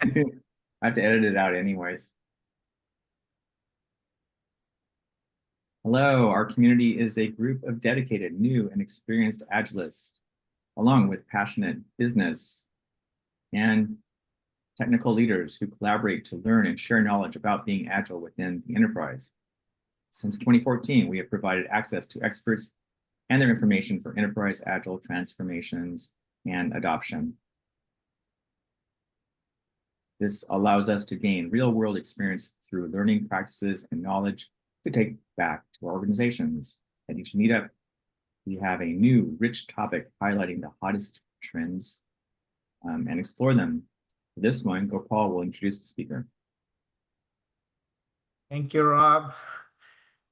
I have to edit it out anyways. Hello, our community is a group of dedicated, new, and experienced Agilists, along with passionate business and technical leaders who collaborate to learn and share knowledge about being agile within the enterprise. Since 2014, we have provided access to experts and their information for enterprise agile transformations and adoption. This allows us to gain real-world experience through learning practices and knowledge to take back to our organizations. At each meetup, we have a new, rich topic highlighting the hottest trends and explore them. For this one, Gopal will introduce the speaker. Thank you, Rob.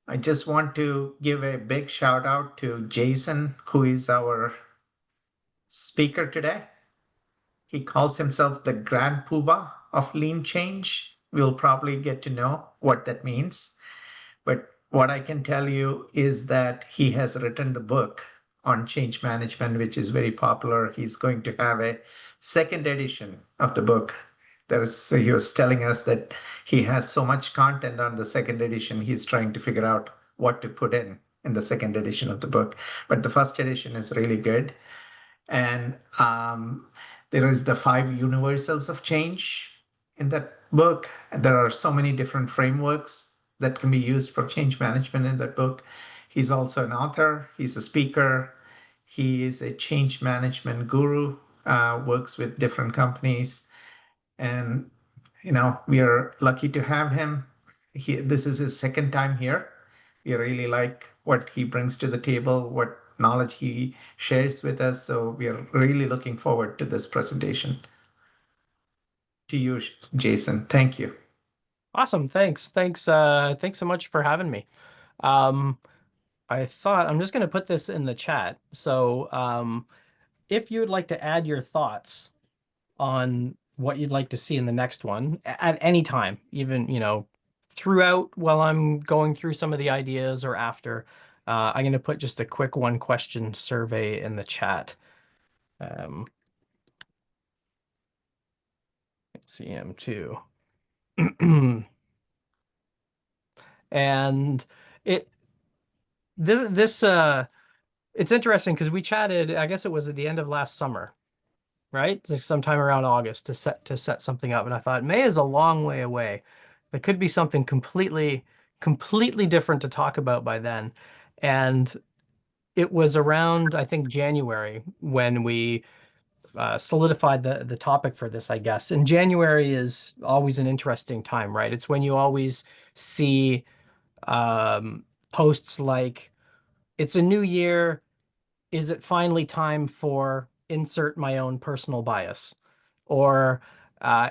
I just want to give a big shout out to Jason, who is our speaker today. He calls himself the Grand Poobah of Lean Change. We'll probably get to know what that means. But what I can tell you is that he has written the book on change management, which is very popular. He's going to have a second edition of the book. He was telling us that he has so much content on the second edition. He's trying to figure out what to put in the second edition of the book. But the first edition is really good. And there is the five universals of change in that book. There are so many different frameworks that can be used for change management in that book. He's also an author, he's a speaker, he is a change management guru, works with different companies. And, we are lucky to have him. This is his second time here. We really like what he brings to the table, what knowledge he shares with us. So we are really looking forward to this presentation. To you, Jason. Thank you. Awesome. Thanks so much for having me. Um, I thought I'm just going to put this in the chat. So if you would like to add your thoughts on what you'd like to see in the next one at any time, even, throughout while I'm going through some of the ideas or after, I'm going to put just a quick one question survey in the chat. CM2. And this it's interesting because we chatted, I guess it was at the end of last summer, right? Like sometime around August to set something up. And I thought May is a long way away. There could be something completely different to talk about by then. And it was around, I think, January when we solidified the topic for this, I guess. And January is always an interesting time, right? It's when you always see posts like, it's a new year. Is it finally time for insert my own personal bias? Or uh,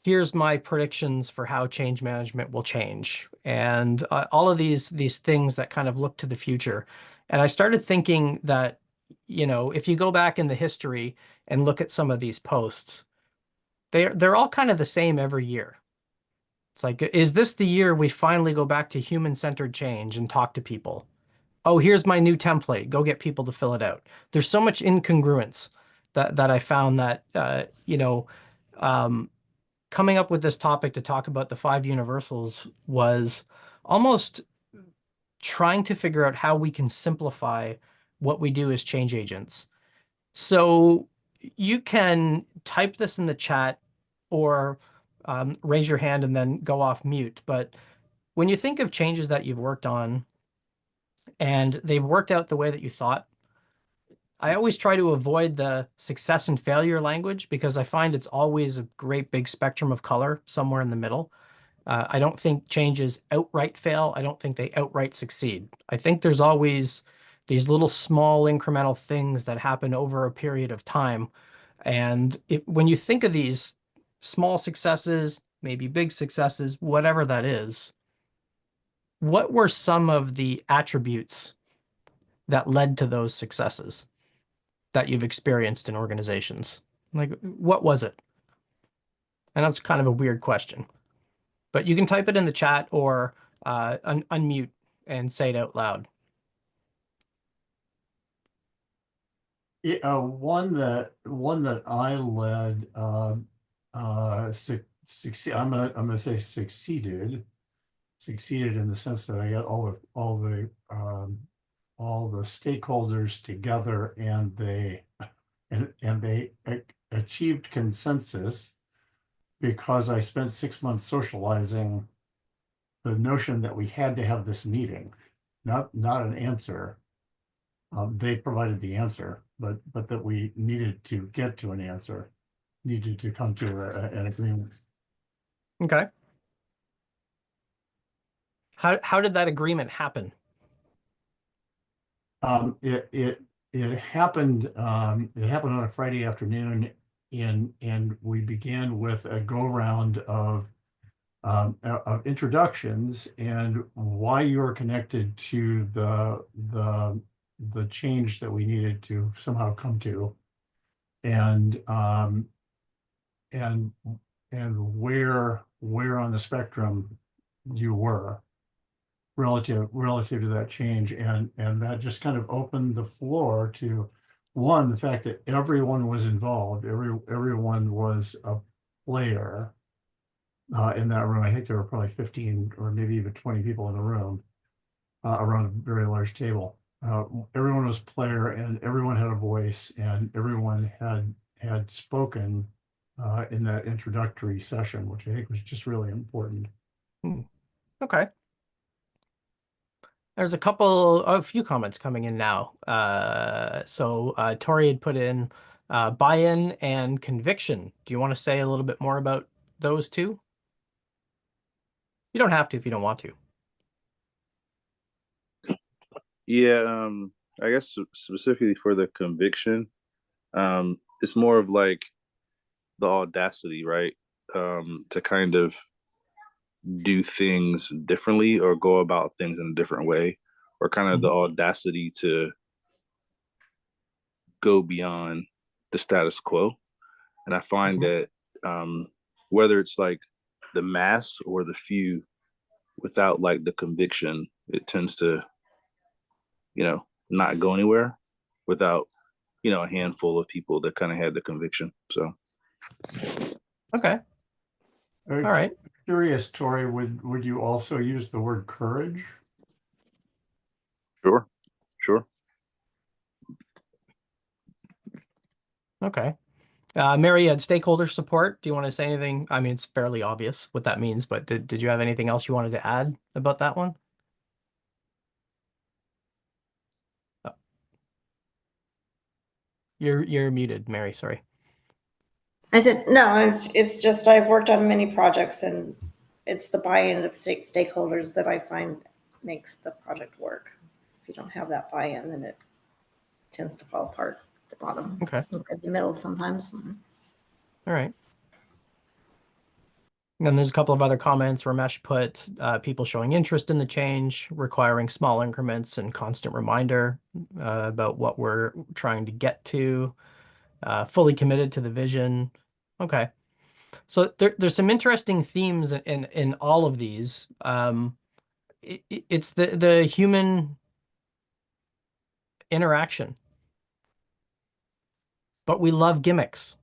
here's my predictions for how change management will change. And all of these things that kind of look to the future. And I started thinking that, if you go back in the history and look at some of these posts, they're all kind of the same every year. It's like, is this the year we finally go back to human-centered change and talk to people? Oh, here's my new template. Go get people to fill it out. There's so much incongruence that I found that, um, coming up with this topic to talk about the five universals was almost trying to figure out how we can simplify what we do as change agents. So you can type this in the chat or raise your hand and then go off mute. But when you think of changes that you've worked on and they've worked out the way that you thought, I always try to avoid the success and failure language because I find it's always a great big spectrum of color somewhere in the middle. I don't think changes outright fail. I don't think they outright succeed. I think there's always these little small incremental things that happen over a period of time. And when you think of these small successes, maybe big successes, whatever that is, what were some of the attributes that led to those successes that you've experienced in organizations? Like, what was it? And that's kind of a weird question, but you can type it in the chat or unmute and say it out loud. Yeah, one that I led succeed. I'm gonna say succeeded in the sense that I got all the stakeholders together, and they achieved consensus, because I spent 6 months socializing the notion that we had to have this meeting, not an answer. They provided the answer, but that we needed to get to an answer, needed to come to an agreement. Okay. How did that agreement happen? It happened on a Friday afternoon, and we began with a go round of introductions and why you're connected to the change that we needed to somehow come to, and and where on the spectrum you were relative to that change, and that just kind of opened the floor to, one, the fact that everyone was involved, everyone was a player in that room. I think there were probably 15 or maybe even 20 people in the room around a very large table. Everyone was player, and everyone had a voice, and everyone had spoken in that introductory session, which I think was just really important. Okay. There's a few comments coming in now. Tori had put in buy-in and conviction. Do you want to say a little bit more about those two? You don't have to if you don't want to. Yeah, I guess specifically for the conviction, it's more of like the audacity, right? To kind of do things differently or go about things in a different way, or kind of the audacity to go beyond the status quo. And I find that whether it's like the mass or the few, without like the conviction, it tends to, not go anywhere without, a handful of people that kind of had the conviction. So. Okay. All right. Curious, Tori, would you also use the word courage? Sure. Okay. Mary, had stakeholder support. Do you want to say anything? I mean, it's fairly obvious what that means, but did you have anything else you wanted to add about that one? Oh. You're muted, Mary. Sorry. I said, no, it's just I've worked on many projects, and it's the buy-in of stakeholders that I find makes the project work. If you don't have that buy-in, then it tends to fall apart at the bottom. Okay. In the middle sometimes. All right. And there's a couple of other comments. Ramesh put people showing interest in the change, requiring small increments and constant reminder about what we're trying to get to, fully committed to the vision. Okay. So there's some interesting themes in all of these. It's the human interaction, but we love gimmicks.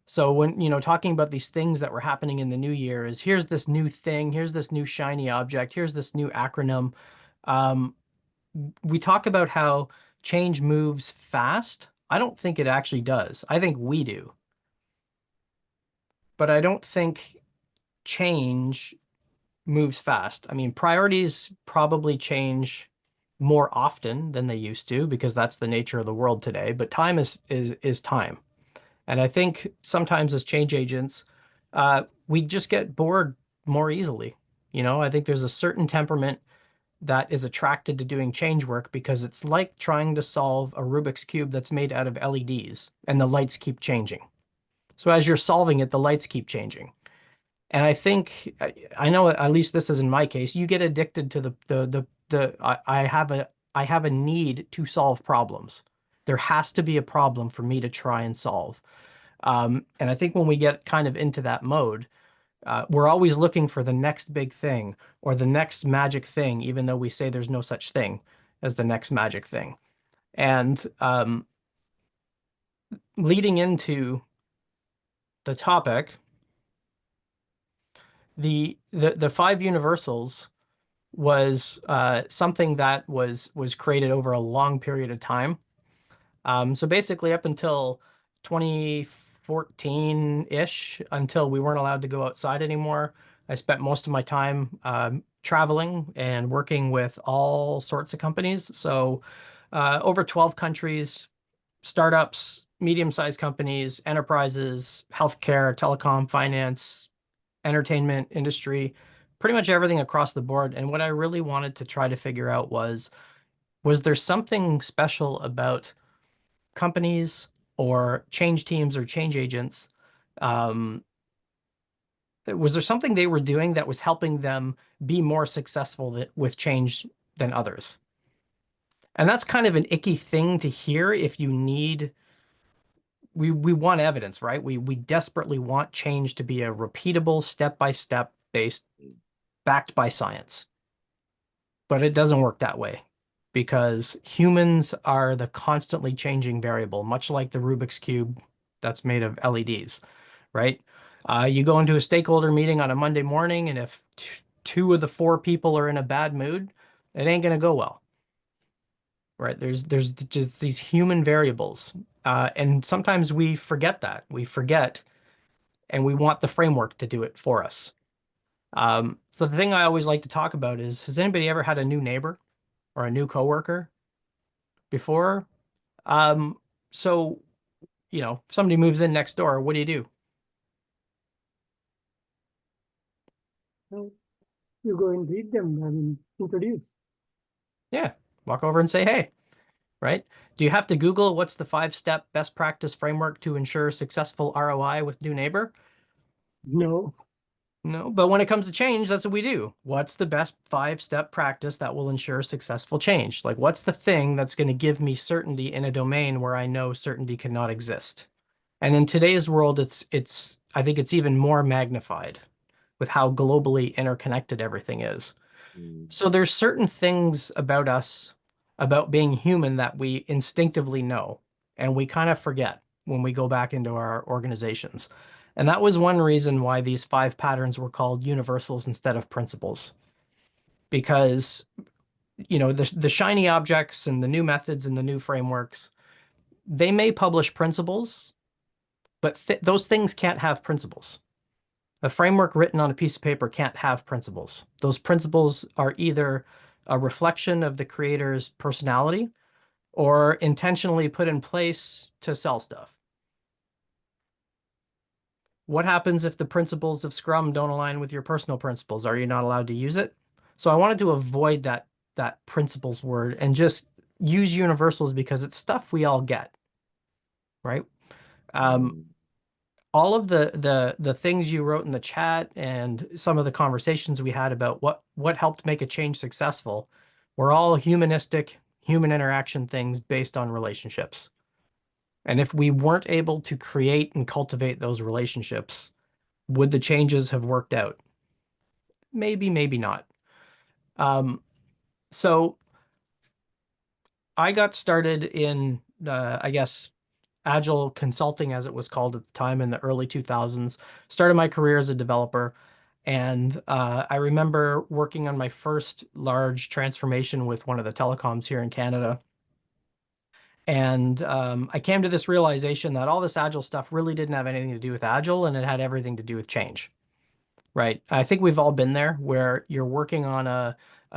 So when, talking about these things that were happening in the new year is here's this new thing, here's this new shiny object, here's this new acronym. We talk about how change moves fast. I don't think it actually does. I think we do. But I don't think change moves fast. I mean, priorities probably change more often than they used to because that's the nature of the world today, but time is time. And I think sometimes as change agents, we just get bored more easily. I think there's a certain temperament that is attracted to doing change work because it's like trying to solve a Rubik's Cube that's made out of LEDs and the lights keep changing. So as you're solving it, the lights keep changing. And I think, I know at least this is in my case, you get addicted to I have a need to solve problems. There has to be a problem for me to try and solve. And I think when we get kind of into that mode, we're always looking for the next big thing or the next magic thing, even though we say there's no such thing as the next magic thing. And leading into the topic, The five universals was something that was created over a long period of time. So basically up until 2014-ish, until we weren't allowed to go outside anymore, I spent most of my time traveling and working with all sorts of companies. So over 12 countries, startups, medium-sized companies, enterprises, healthcare, telecom, finance, entertainment industry, pretty much everything across the board. And what I really wanted to try to figure out was there something special about companies or change teams or change agents? Was there something they were doing that was helping them be more successful with change than others? And that's kind of an icky thing to hear if you need. We want evidence, right? We desperately want change to be a repeatable, step-by-step based, backed by science. But it doesn't work that way because humans are the constantly changing variable, much like the Rubik's Cube that's made of LEDs, right? You go into a stakeholder meeting on a Monday morning, and if two of the four people are in a bad mood, it ain't going to go well, right? There's just these human variables. And sometimes we forget that. We forget, and we want the framework to do it for us. So the thing I always like to talk about is, has anybody ever had a new neighbor or a new coworker before? So, somebody moves in next door, what do you do? Well, you go and greet them, introduce. Yeah, walk over and say, hey, right? Do you have to Google what's the 5-step best practice framework to ensure successful ROI with new neighbor? No. No, but when it comes to change, that's what we do. What's the best 5-step practice that will ensure successful change? Like, what's the thing that's going to give me certainty in a domain where I know certainty cannot exist? And in today's world, I think it's even more magnified with how globally interconnected everything is. So there's certain things about us, about being human, that we instinctively know, and we kind of forget when we go back into our organizations. And that was one reason why these 5 patterns were called universals instead of principles. Because, the shiny objects and the new methods and the new frameworks, they may publish principles, but those things can't have principles. A framework written on a piece of paper can't have principles. Those principles are either a reflection of the creator's personality or intentionally put in place to sell stuff. What happens if the principles of Scrum don't align with your personal principles? Are you not allowed to use it? So I wanted to avoid that principles word and just use universals because it's stuff we all get, right? All of the things you wrote in the chat and some of the conversations we had about what helped make a change successful were all humanistic, human interaction things based on relationships. And if we weren't able to create and cultivate those relationships, would the changes have worked out? Maybe, maybe not. So I got started in, I guess, Agile consulting, as it was called at the time, in the early 2000s. Started my career as a developer. And I remember working on my first large transformation with one of the telecoms here in Canada. And I came to this realization that all this Agile stuff really didn't have anything to do with Agile, and it had everything to do with change, right? I think we've all been there where you're working on a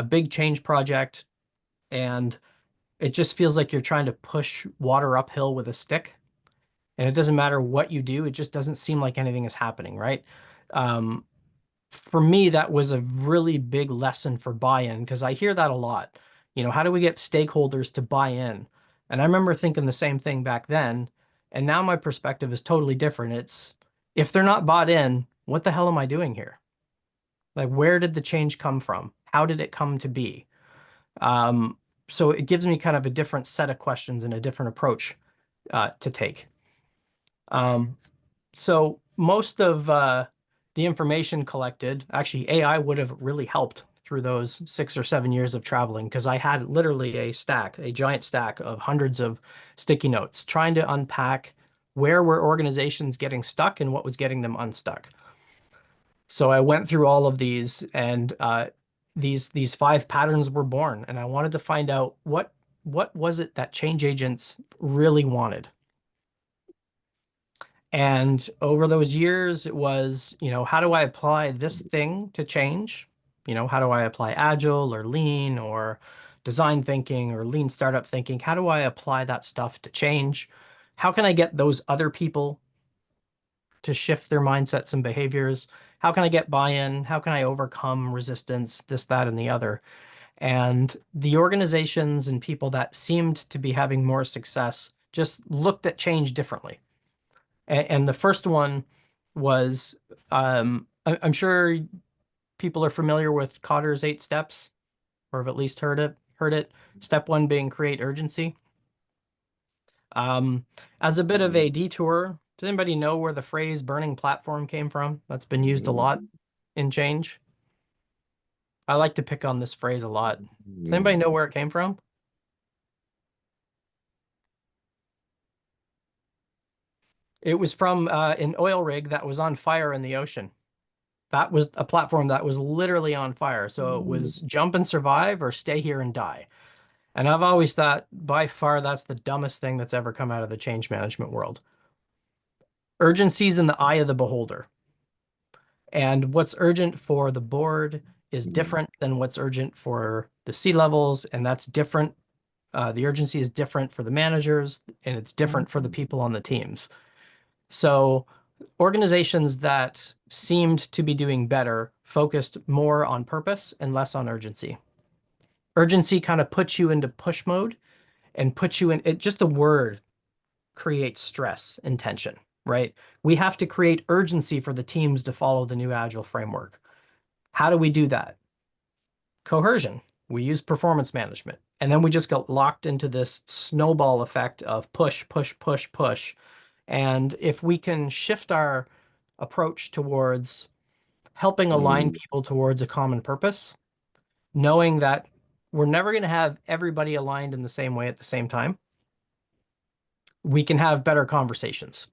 big change project and it just feels like you're trying to push water uphill with a stick. And it doesn't matter what you do, it just doesn't seem like anything is happening, right? For me, that was a really big lesson for buy-in, because I hear that a lot. How do we get stakeholders to buy in? And I remember thinking the same thing back then. And now my perspective is totally different. It's, if they're not bought in, what the hell am I doing here? Like, where did the change come from? How did it come to be? So it gives me kind of a different set of questions and a different approach to take. So most of the information collected, actually AI would have really helped through those 6 or 7 years of traveling, because I had literally a giant stack of hundreds of sticky notes trying to unpack where were organizations getting stuck and what was getting them unstuck. So So I went through all of these, and these 5 patterns were born, and I wanted to find out what was it that change agents really wanted. And over those years, it was, how do I apply this thing to change? How do I apply agile or lean or design thinking or lean startup thinking? How do I apply that stuff to change? How can I get those other people to shift their mindsets and behaviors? How can I get buy-in? How can I overcome resistance, this, that, and the other? And the organizations and people that seemed to be having more success just looked at change differently. And the first one was, I'm sure people are familiar with Cotter's 8 steps, or have at least heard it. Step 1 being create urgency. As a bit of a detour, does anybody know where the phrase burning platform came from? That's been used a lot in change. I like to pick on this phrase a lot. Does anybody know where it came from? It was from an oil rig that was on fire in the ocean. That was a platform that was literally on fire. So it was jump and survive or stay here and die. And I've always thought by far that's the dumbest thing that's ever come out of the change management world. Urgency is in the eye of the beholder. And what's urgent for the board is different than what's urgent for the C-levels, and that's different. The urgency is different for the managers, and it's different for the people on the teams. So organizations that seemed to be doing better focused more on purpose and less on urgency. Urgency kind of puts you into push mode and puts you in it. Just the word creates stress and tension, right? We have to create urgency for the teams to follow the new Agile framework. How do we do that? Coercion. We use performance management. And then we just got locked into this snowball effect of push, push, push, push. And if we can shift our approach towards helping align people towards a common purpose, knowing that we're never going to have everybody aligned in the same way at the same time, we can have better conversations.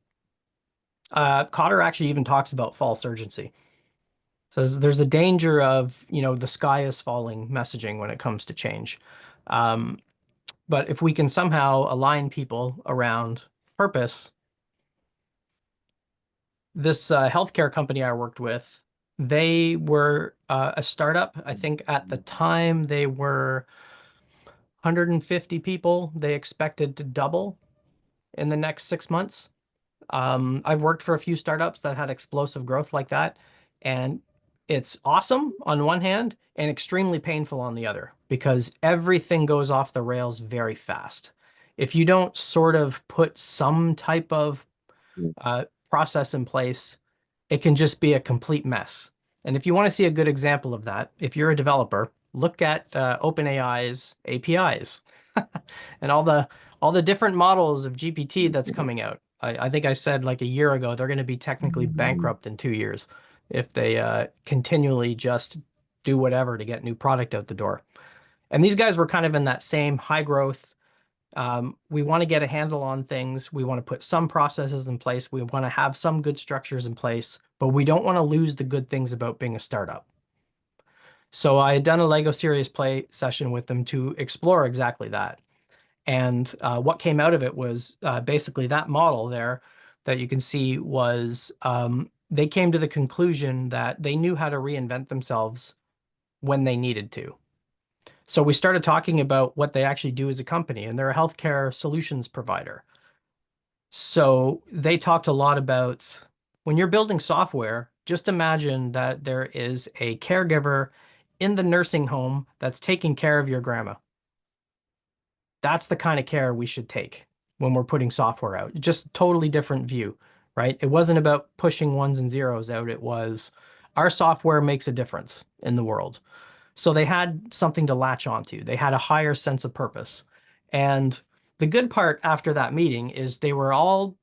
Cotter actually even talks about false urgency. So there's a danger of, the sky is falling messaging when it comes to change. But if we can somehow align people around purpose, this healthcare company I worked with, they were a startup. I think at the time they were 150 people. They expected to double in the next 6 months. I've worked for a few startups that had explosive growth like that, and it's awesome on one hand and extremely painful on the other, because everything goes off the rails very fast. If you don't sort of put some type of process in place, it can just be a complete mess. And if you want to see a good example of that, if you're a developer, look at OpenAI's APIs and all the different models of GPT that's coming out. I think I said like a year ago, they're going to be technically bankrupt in 2 years if they continually just do whatever to get new product out the door. And these guys were kind of in that same high growth. We want to get a handle on things. We want to put some processes in place. We want to have some good structures in place, but we don't want to lose the good things about being a startup. So I had done a Lego Serious Play session with them to explore exactly that. And what came out of it was basically that model there that you can see was they came to the conclusion that they knew how to reinvent themselves when they needed to. So we started talking about what they actually do as a company, and they're a healthcare solutions provider. So they talked a lot about when you're building software, just imagine that there is a caregiver in the nursing home that's taking care of your grandma. That's the kind of care we should take when we're putting software out. Just a totally different view, right? It wasn't about pushing ones and zeros out. It was our software makes a difference in the world. So they had something to latch onto. They had a higher sense of purpose. And the good part after that meeting is they were all,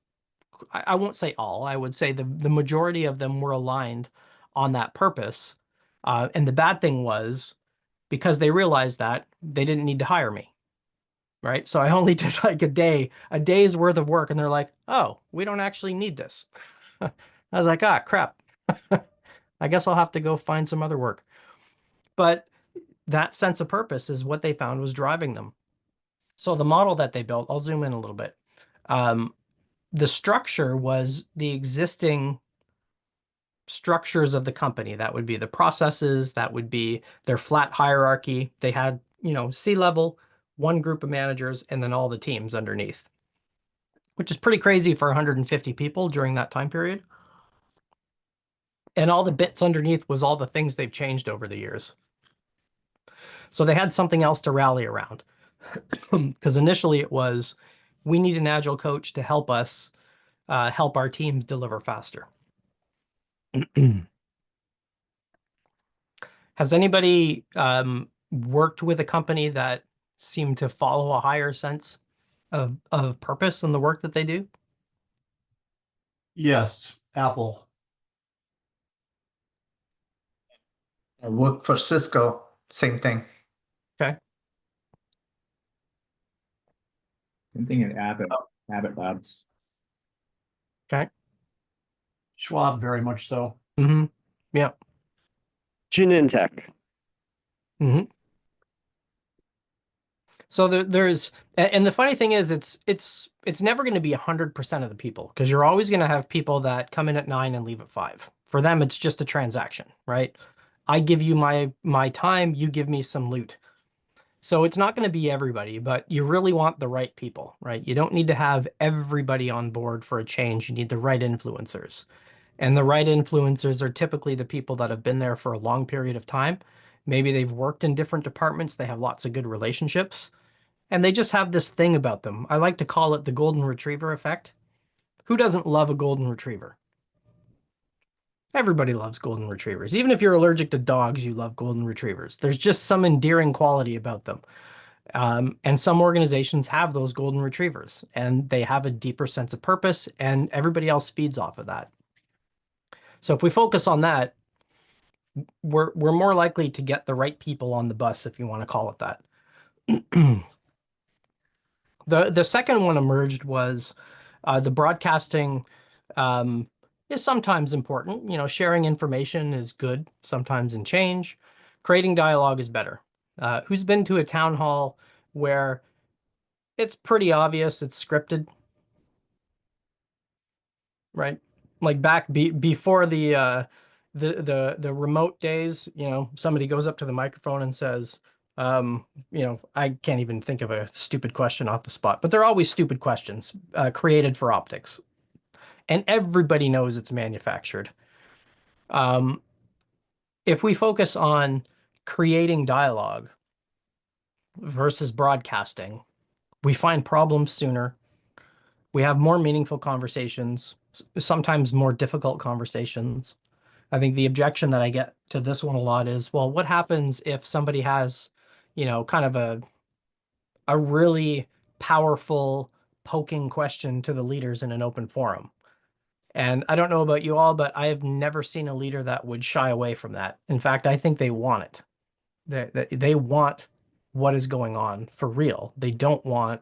I won't say all, I would say the majority of them were aligned on that purpose. And the bad thing was, because they realized that, they didn't need to hire me. Right. So I only did like a day's worth of work, and they're like, oh, we don't actually need this. I was like, ah, crap. I guess I'll have to go find some other work. But that sense of purpose is what they found was driving them. So the model that they built, I'll zoom in a little bit. The structure was the existing structures of the company. That would be the processes, that would be their flat hierarchy. They had, C-level, one group of managers, and then all the teams underneath, which is pretty crazy for 150 people during that time period. And all the bits underneath was all the things they've changed over the years. So they had something else to rally around. Because initially it was, we need an agile coach to help us help our teams deliver faster. Has anybody worked with a company that seemed to follow a higher sense of purpose in the work that they do? Yes, Apple. I work for Cisco, same thing. Okay. Same thing at Abbott Labs. Okay. Schwab, very much so. Mm-hmm. Yeah. Genentech. Mm-hmm. So there's, and the funny thing is, it's never going to be 100% of the people, because you're always going to have people that come in at 9 and leave at 5. For them, it's just a transaction, right? I give you my time, you give me some loot. So it's not going to be everybody, but you really want the right people, right? You don't need to have everybody on board for a change. You need the right influencers. And the right influencers are typically the people that have been there for a long period of time. Maybe they've worked in different departments. They have lots of good relationships. And they just have this thing about them. I like to call it the golden retriever effect. Who doesn't love a golden retriever? Everybody loves golden retrievers. Even if you're allergic to dogs, you love golden retrievers. There's just some endearing quality about them. And some organizations have those golden retrievers, and they have a deeper sense of purpose, and everybody else feeds off of that. So if we focus on that, we're more likely to get the right people on the bus, if you want to call it that. The second one emerged was the broadcasting is sometimes important. Sharing information is good sometimes in change. Creating dialogue is better. Who's been to a town hall where it's pretty obvious it's scripted, right? Like back before the remote days, somebody goes up to the microphone and says, I can't even think of a stupid question off the spot, but they're always stupid questions created for optics. And everybody knows it's manufactured. If we focus on creating dialogue versus broadcasting, we find problems sooner. We have more meaningful conversations, sometimes more difficult conversations. I think the objection that I get to this one a lot is, well, what happens if somebody has, kind of a really powerful poking question to the leaders in an open forum? And I don't know about you all, but I have never seen a leader that would shy away from that. In fact, I think they want it. They want what is going on for real. They don't want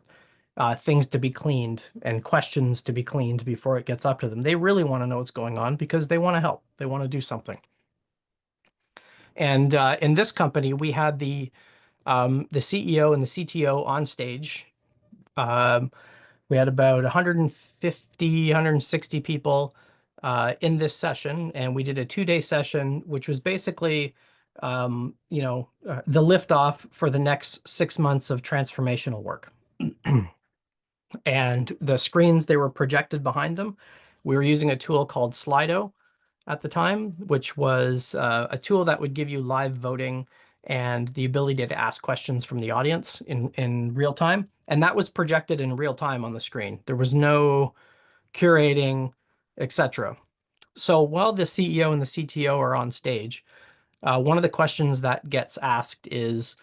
things to be cleaned and questions to be cleaned before it gets up to them. They really want to know what's going on because they want to help. They want to do something. And in this company, we had the CEO and the CTO on stage. We had about 150, 160 people in this session, and we did a 2-day session, which was basically, the liftoff for the next 6 months of transformational work. And the screens, they were projected behind them. We were using a tool called Slido at the time, which was a tool that would give you live voting and the ability to ask questions from the audience in real time. And that was projected in real time on the screen. There was no curating, etc. So while the CEO and the CTO are on stage, one of the questions that gets asked is,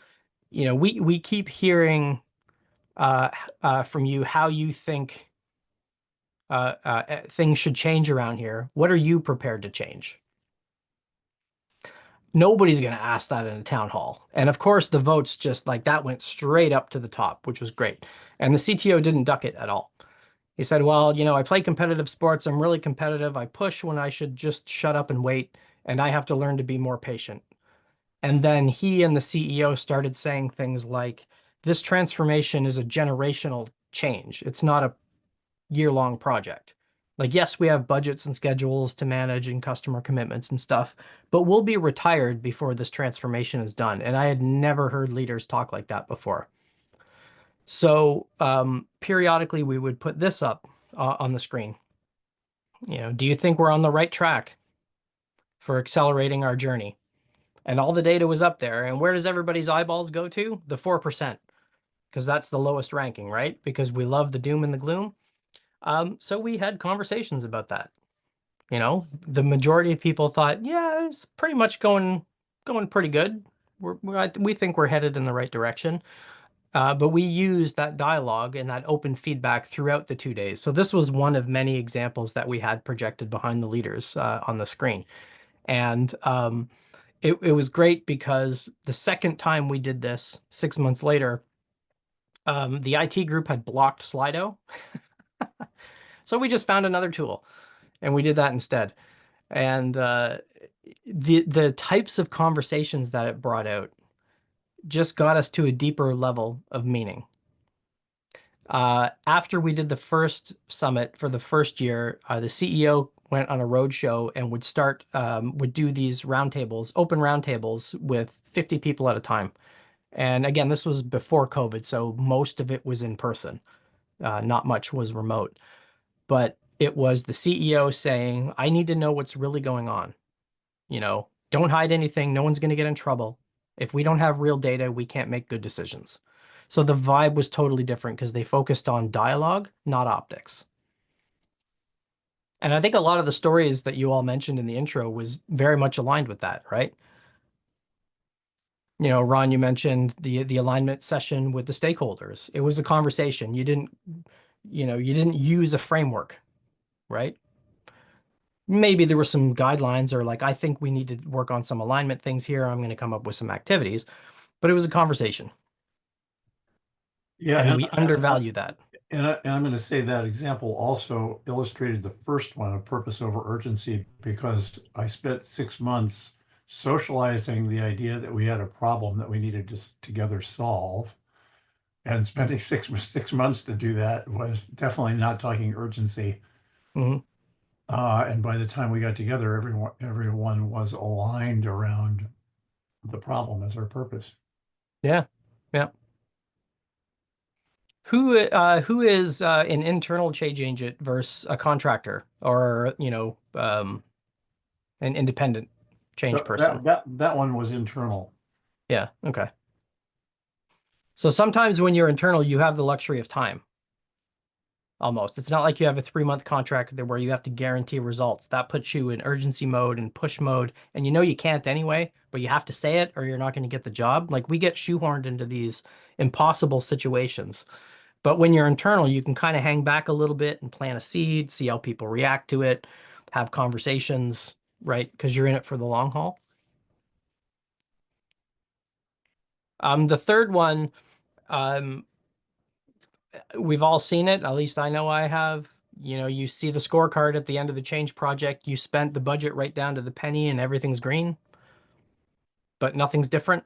we keep hearing from you how you think things should change around here. What are you prepared to change? Nobody's going to ask that in a town hall. And of course, the votes just like that went straight up to the top, which was great. And the CTO didn't duck it at all. He said, well, I play competitive sports. I'm really competitive. I push when I should just shut up and wait. and I have to learn to be more patient. And then he and the CEO started saying things like, this transformation is a generational change. It's not a year-long project. Like, yes, we have budgets and schedules to manage and customer commitments and stuff, but we'll be retired before this transformation is done. And I had never heard leaders talk like that before. So periodically we would put this up on the screen. Do you think we're on the right track for accelerating our journey? And all the data was up there. And where does everybody's eyeballs go to? The 4%, because that's the lowest ranking, right? Because we love the doom and the gloom. So we had conversations about that. The majority of people thought, yeah, it's pretty much going pretty good. We think we're headed in the right direction. But we used that dialogue and that open feedback throughout the 2 days. So this was one of many examples that we had projected behind the leaders on the screen. And it was great because the second time we did this, 6 months later, the IT group had blocked Slido. So we just found another tool and we did that instead. And the types of conversations that it brought out just got us to a deeper level of meaning. After we did the first summit for the first year, the CEO went on a roadshow and would do these roundtables, open roundtables with 50 people at a time. And again, this was before COVID, so most of it was in person. Not much was remote. But it was the CEO saying, I need to know what's really going on. Don't hide anything. No one's going to get in trouble. If we don't have real data, we can't make good decisions. So the vibe was totally different because they focused on dialogue, not optics. And I think a lot of the stories that you all mentioned in the intro was very much aligned with that, right? Ron, you mentioned the alignment session with the stakeholders. It was a conversation. You didn't use a framework, right? Maybe there were some guidelines or like, I think we need to work on some alignment things here. I'm going to come up with some activities, but it was a conversation. Yeah, and we undervalue that. And I'm going to say that example also illustrated the first one of purpose over urgency, because I spent 6 months socializing the idea that we had a problem that we needed to together solve. And spending six months to do that was definitely not talking urgency. Mm-hmm. And by the time we got together, everyone was aligned around the problem as our purpose. Yeah. Who is an internal change agent versus a contractor or an independent change person? That one was internal. Yeah. Okay. So sometimes when you're internal, you have the luxury of time. Almost. It's not like you have a 3-month contract where you have to guarantee results. That puts you in urgency mode and push mode, and you can't anyway, but you have to say it or you're not going to get the job. Like, we get shoehorned into these impossible situations. But when you're internal, you can kind of hang back a little bit and plant a seed, see how people react to it, have conversations, right? Because you're in it for the long haul. The third one, we've all seen it. At least I know I have. You see the scorecard at the end of the change project. You spent the budget right down to the penny and everything's green, but nothing's different.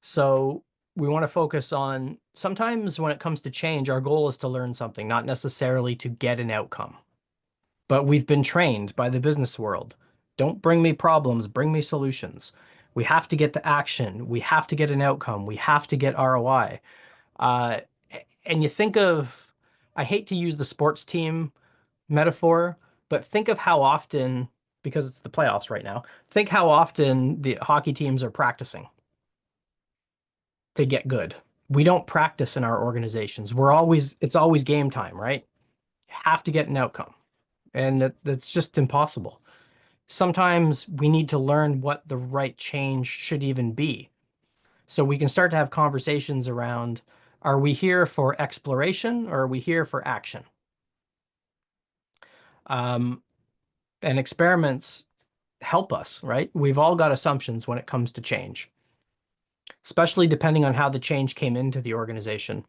So we want to focus on, sometimes when it comes to change, our goal is to learn something, not necessarily to get an outcome. But we've been trained by the business world. Don't bring me problems, bring me solutions. We have to get to action. We have to get an outcome. We have to get ROI. And you think of, I hate to use the sports team metaphor, but think of how often, because it's the playoffs right now, think how often the hockey teams are practicing to get good. We don't practice in our organizations. It's always game time, right? You have to get an outcome. And that's just impossible. Sometimes we need to learn what the right change should even be. So we can start to have conversations around, are we here for exploration or are we here for action? And experiments help us, right? We've all got assumptions when it comes to change, especially depending on how the change came into the organization.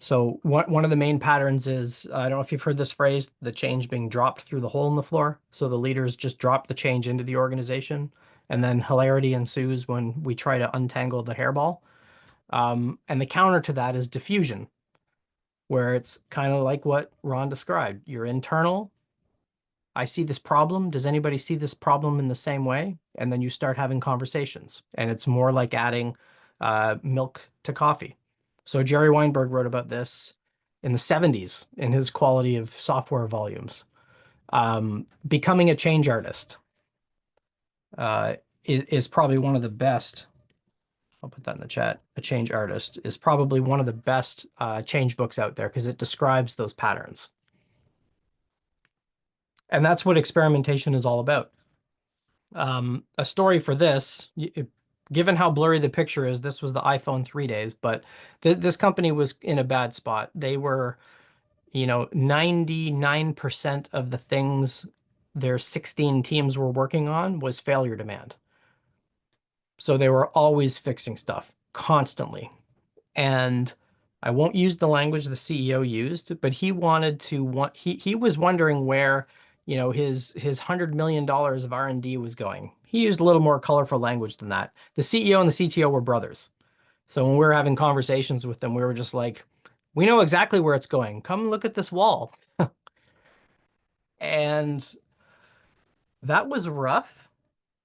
So one of the main patterns is, I don't know if you've heard this phrase, the change being dropped through the hole in the floor. So the leaders just drop the change into the organization, and then hilarity ensues when we try to untangle the hairball. And the counter to that is diffusion, where it's kind of like what Ron described. You're internal. I see this problem. Does anybody see this problem in the same way? And then you start having conversations, and it's more like adding milk to coffee. So Jerry Weinberg wrote about this in the 70s in his Quality of Software volumes. Becoming a change artist is probably one of the best. I'll put that in the chat. A change artist is probably one of the best change books out there because it describes those patterns. And that's what experimentation is all about. A story for this, given how blurry the picture is, this was the iPhone 3 days, but this company was in a bad spot. They were, 99% of the things their 16 teams were working on was failure demand. So they were always fixing stuff constantly. And I won't use the language the CEO used, but he was wondering where, his $100 million of R&D was going. He used a little more colorful language than that. The CEO and the CTO were brothers. So when we were having conversations with them, we were just like, we know exactly where it's going. Come look at this wall. And that was rough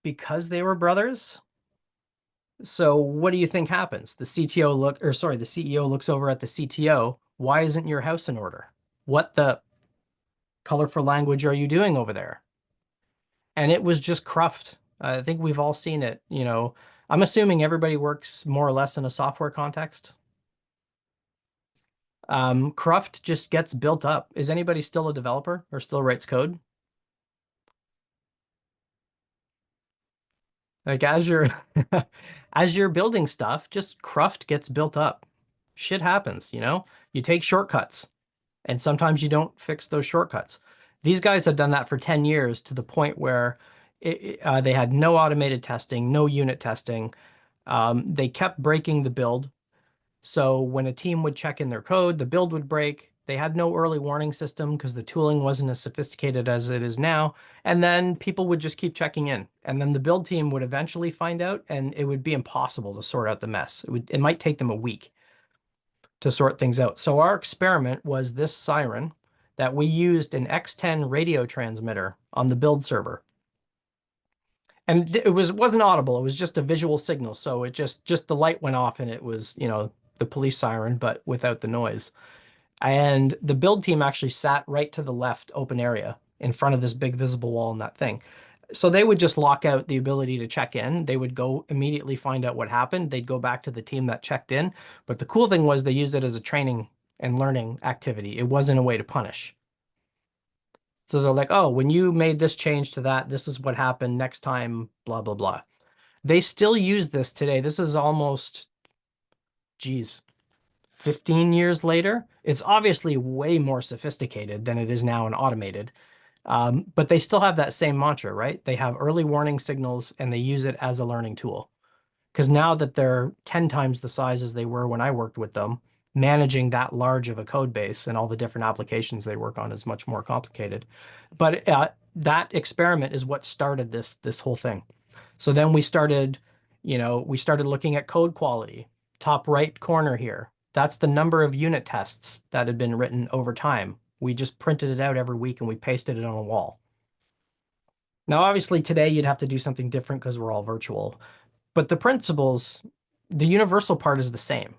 because they were brothers. So what do you think happens? The CEO looks over at the CTO. Why isn't your house in order? What the colorful language are you doing over there? And it was just cruft. I think we've all seen it. I'm assuming everybody works more or less in a software context. Cruft just gets built up. Is anybody still a developer or still writes code? Like as you're as you're building stuff, just cruft gets built up. Shit happens, You take shortcuts, and sometimes you don't fix those shortcuts. These guys had done that for 10 years to the point where they had no automated testing, no unit testing. They kept breaking the build. So when a team would check in their code, the build would break. They had no early warning system because the tooling wasn't as sophisticated as it is now. And then people would just keep checking in. And then the build team would eventually find out, and it would be impossible to sort out the mess. It might take them a week to sort things out. So our experiment was this siren that we used an X10 radio transmitter on the build server. And it wasn't audible. It was just a visual signal. So it just the light went off and it was, the police siren, but without the noise. And the build team actually sat right to the left open area in front of this big visible wall in that thing. So they would just lock out the ability to check in. They would go immediately find out what happened. They'd go back to the team that checked in. But the cool thing was they used it as a training and learning activity. It wasn't a way to punish. So they're like, oh, when you made this change to that, this is what happened next time, blah, blah, blah. They still use this today. This is almost, 15 years later. It's obviously way more sophisticated than it is now and automated. But they still have that same mantra, right? They have early warning signals and they use it as a learning tool. Because now that they're 10 times the size as they were when I worked with them, managing that large of a code base and all the different applications they work on is much more complicated. But that experiment is what started this whole thing. So then we started looking at code quality. Top right corner here. That's the number of unit tests that had been written over time. We just printed it out every week and we pasted it on a wall. Now, obviously, today you'd have to do something different because we're all virtual. But the principles, the universal part is the same.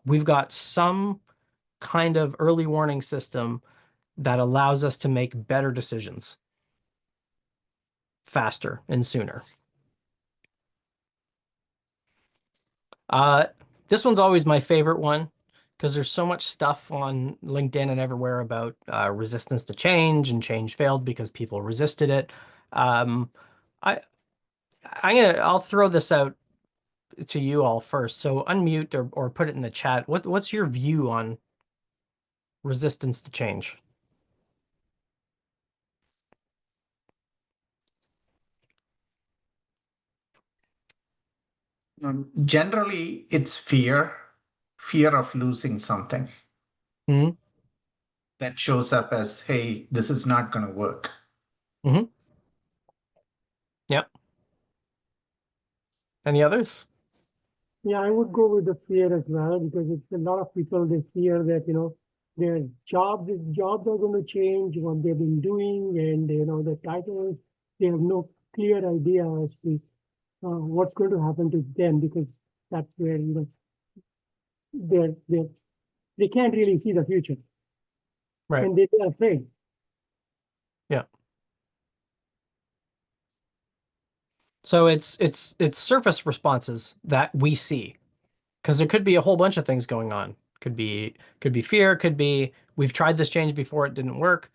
We've got some kind of early warning system that allows us to make better decisions faster and sooner. This one's always my favorite one because there's so much stuff on LinkedIn and everywhere about resistance to change, and change failed because people resisted it. I'll throw this out to you all first. So unmute or put it in the chat. What's your view on resistance to change? Generally, it's fear fear of losing something Mhm. that shows up as, hey, this is not going to work. Yep. Any others? Yeah, I would go with the fear as well because it's a lot of people they fear that their jobs are going to change what they've been doing, and the titles they have no clear idea as to what's going to happen to them because that's where they can't really see the future Right. and they're afraid. Yeah. So it's surface responses that we see, because there could be a whole bunch of things going on. Could be fear, could be we've tried this change before, it didn't work.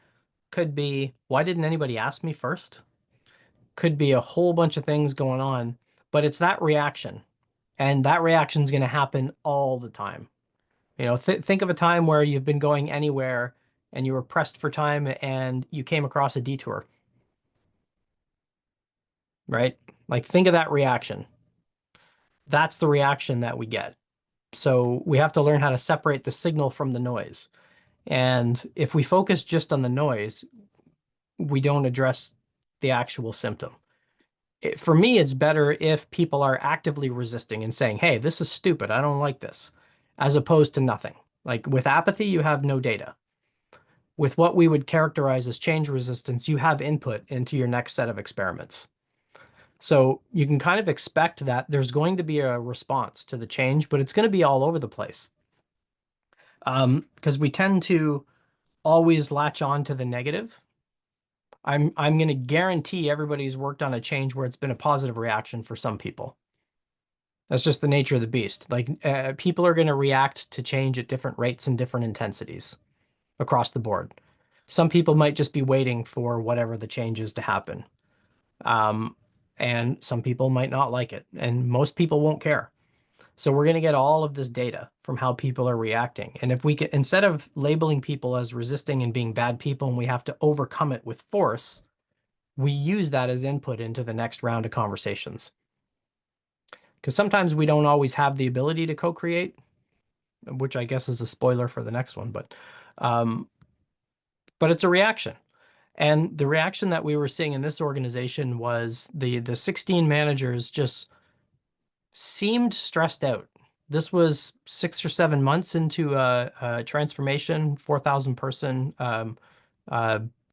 Could be why didn't anybody ask me first? Could be a whole bunch of things going on, but it's that reaction. And that reaction is going to happen all the time. Think of a time where you've been going anywhere and you were pressed for time and you came across a detour, right? Like think of that reaction. That's the reaction that we get. So we have to learn how to separate the signal from the noise. And if we focus just on the noise, we don't address the actual symptom. For me, it's better if people are actively resisting and saying, hey, this is stupid. I don't like this, as opposed to nothing. Like with apathy, you have no data. With what we would characterize as change resistance, you have input into your next set of experiments. So you can kind of expect that there's going to be a response to the change, but it's going to be all over the place. Because we tend to always latch on to the negative. I'm going to guarantee everybody's worked on a change where it's been a positive reaction for some people. That's just the nature of the beast. Like people are going to react to change at different rates and different intensities across the board. Some people might just be waiting for whatever the change is to happen. And some people might not like it, and most people won't care. So we're going to get all of this data from how people are reacting. And if we can, instead of labeling people as resisting and being bad people, and we have to overcome it with force, we use that as input into the next round of conversations. Because sometimes we don't always have the ability to co-create, which I guess is a spoiler for the next one, but it's a reaction. And the reaction that we were seeing in this organization was the 16 managers just seemed stressed out. This was 6 or 7 months into a transformation, 4,000 person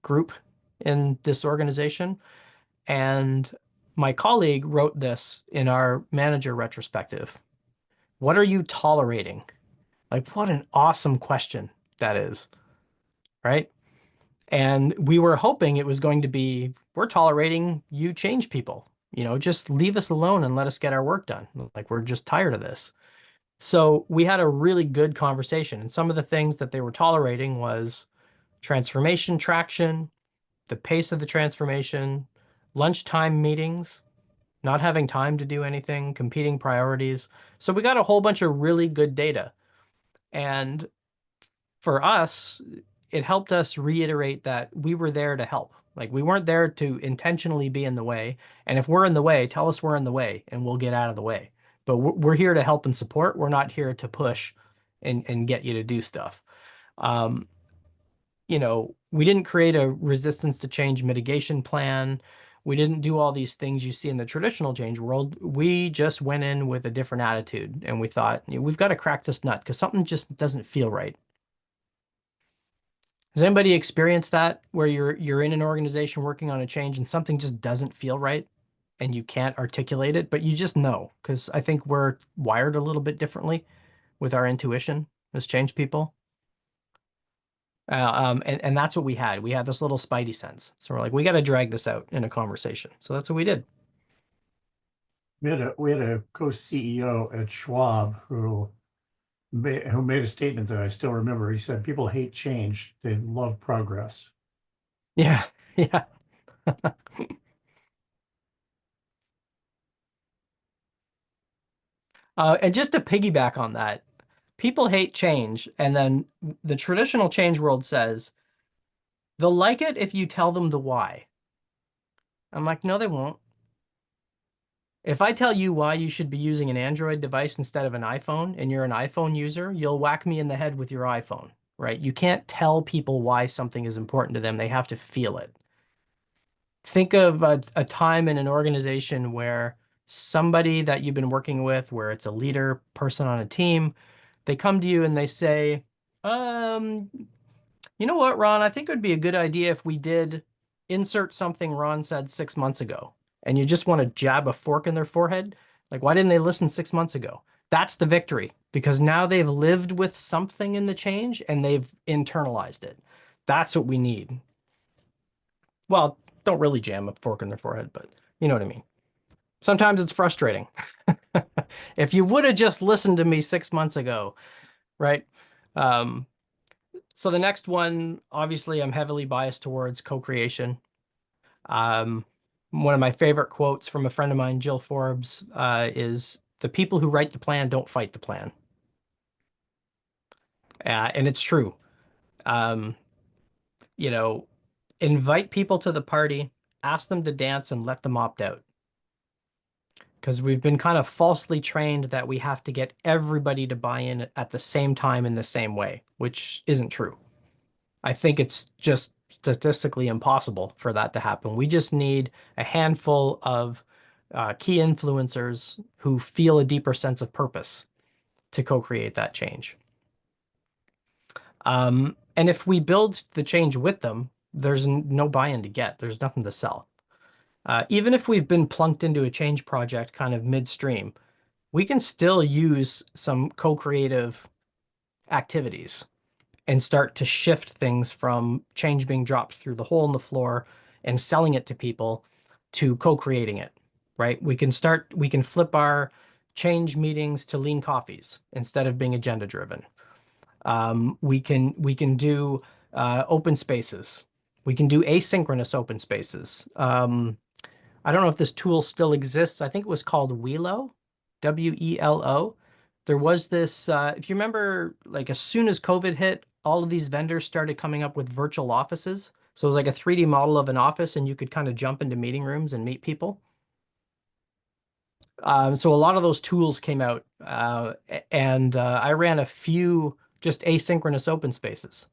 group in this organization. And my colleague wrote this in our manager retrospective. What are you tolerating? Like, what an awesome question that is, right? And we were hoping it was going to be, we're tolerating you change people. Just leave us alone and let us get our work done. Like, we're just tired of this. So we had a really good conversation. And some of the things that they were tolerating was transformation traction, the pace of the transformation, lunchtime meetings, not having time to do anything, competing priorities. So we got a whole bunch of really good data. And for us, it helped us reiterate that we were there to help. Like we weren't there to intentionally be in the way. And if we're in the way, tell us we're in the way and we'll get out of the way. But we're here to help and support. We're not here to push and get you to do stuff. We didn't create a resistance to change mitigation plan. We didn't do all these things you see in the traditional change world. We just went in with a different attitude and we thought, we've got to crack this nut because something just doesn't feel right. Has anybody experienced that where you're in an organization working on a change and something just doesn't feel right and you can't articulate it, but you just know? Because I think we're wired a little bit differently with our intuition as change people. And that's what we had. We had this little spidey sense. So we're like, we got to drag this out in a conversation. So that's what we did. We had a co-CEO at Schwab who made a statement that I still remember. He said, people hate change. They love progress. Yeah. Yeah. And just to piggyback on that, people hate change. And then the traditional change world says they'll like it if you tell them the why. I'm like, no, they won't. If I tell you why you should be using an Android device instead of an iPhone and you're an iPhone user, you'll whack me in the head with your iPhone, right? You can't tell people why something is important to them. They have to feel it. Think of a time in an organization where somebody that you've been working with, where it's a leader, person on a team, they come to you and they say, you know what, Ron, I think it would be a good idea if we did insert something Ron said 6 months ago. And you just want to jab a fork in their forehead. Like, why didn't they listen 6 months ago? That's the victory, because now they've lived with something in the change and they've internalized it. That's what we need. Well, don't really jam a fork in their forehead, but you know what I mean. Sometimes it's frustrating. If you would have just listened to me 6 months ago, right? So the next one, obviously, I'm heavily biased towards co-creation. One of my favorite quotes from a friend of mine, Jill Forbes, is, "The people who write the plan don't fight the plan." And it's true. You know, invite people to the party, ask them to dance, and let them opt out. Because we've been kind of falsely trained that we have to get everybody to buy in at the same time in the same way, which isn't true. I think it's just statistically impossible for that to happen. We just need a handful of key influencers who feel a deeper sense of purpose to co-create that change. And if we build the change with them, there's no buy-in to get. There's nothing to sell. Even if we've been plunked into a change project kind of midstream, we can still use some co-creative activities and start to shift things from change being dropped through the hole in the floor and selling it to people to co-creating it, right? We can flip our change meetings to lean coffees instead of being agenda driven. We can do open spaces. We can do asynchronous open spaces. I don't know if this tool still exists. I think it was called Welo, W-E-L-O. There was this, if you remember, like as soon as COVID hit, all of these vendors started coming up with virtual offices. So it was like a 3D model of an office and you could kind of jump into meeting rooms and meet people. So a lot of those tools came out and I ran a few just asynchronous open spaces.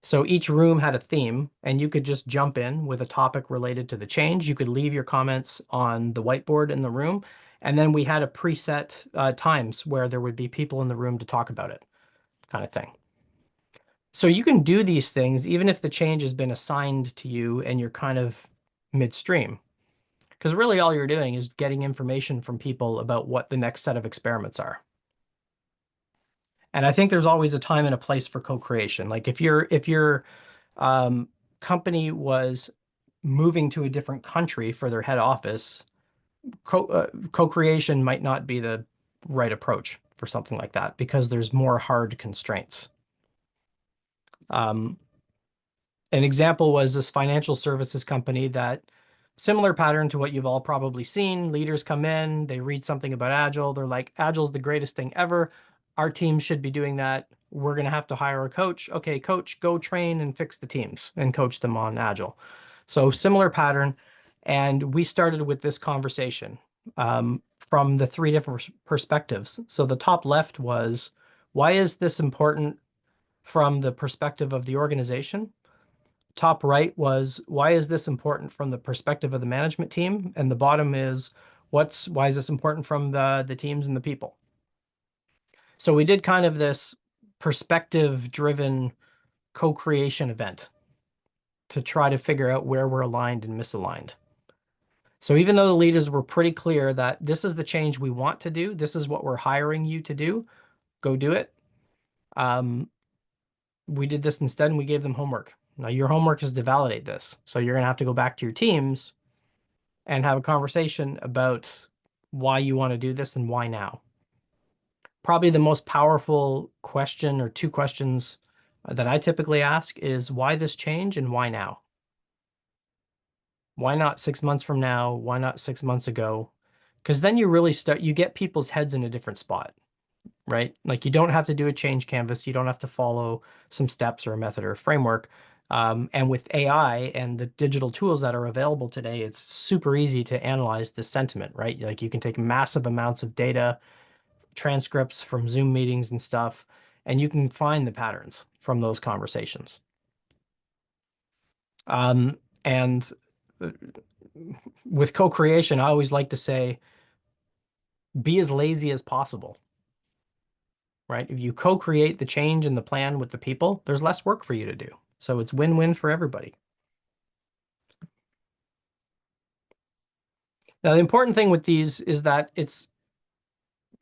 So each room had a theme and you could just jump in with a topic related to the change. You could leave your comments on the whiteboard in the room. And then we had a preset times where there would be people in the room to talk about it, kind of thing. So you can do these things even if the change has been assigned to you and you're kind of midstream. Because really all you're doing is getting information from people about what the next set of experiments are. And I think there's always a time and a place for co-creation. Like if your company was moving to a different country for their head office, co-creation might not be the right approach for something like that because there's more hard constraints. An example was this financial services company that, similar pattern to what you've all probably seen. Leaders come in, they read something about Agile. They're like, Agile's the greatest thing ever. Our team should be doing that. We're going to have to hire a coach. Okay, coach, go train and fix the teams and coach them on Agile. So similar pattern. And we started with this conversation from the three different perspectives. So the top left was, why is this important from the perspective of the organization? Top right was, why is this important from the perspective of the management team? And the bottom is, why is this important from the teams and the people? So we did kind of this perspective-driven co-creation event to try to figure out where we're aligned and misaligned. So even though the leaders were pretty clear that this is the change we want to do, this is what we're hiring you to do, go do it. We did this instead and we gave them homework. Now your homework is to validate this. So you're gonna have to go back to your teams and have a conversation about why you want to do this and why now. Probably the most powerful question or two questions that I typically ask is why this change and why now? Why not 6 months from now? Why not 6 months ago? Because then you really you get people's heads in a different spot, right? Like you don't have to do a change canvas. You don't have to follow some steps or a method or a framework. And with AI and the digital tools that are available today, it's super easy to analyze the sentiment, right? Like you can take massive amounts of data, transcripts from Zoom meetings and stuff, and you can find the patterns from those conversations. And with co-creation, I always like to say, be as lazy as possible, right? If you co-create the change and the plan with the people, there's less work for you to do. So it's win-win for everybody. Now, the important thing with these is that it's,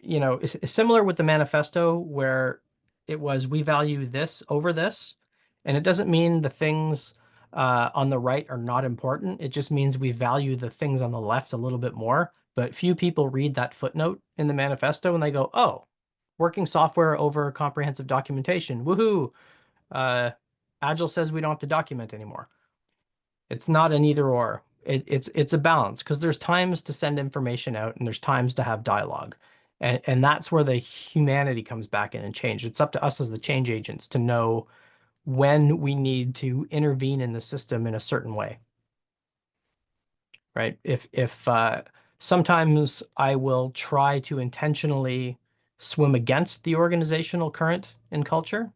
you know, it's similar with the manifesto where it was, we value this over this. And it doesn't mean the things on the right are not important. It just means we value the things on the left a little bit more. But few people read that footnote in the manifesto and they go, oh, working software over comprehensive documentation. Woohoo. Agile says we don't have to document anymore. It's not an either or. It's a balance because there's times to send information out and there's times to have dialogue. And that's where the humanity comes back in and change. It's up to us as the change agents to know when we need to intervene in the system in a certain way. Right? If sometimes I will try to intentionally swim against the organizational current in culture.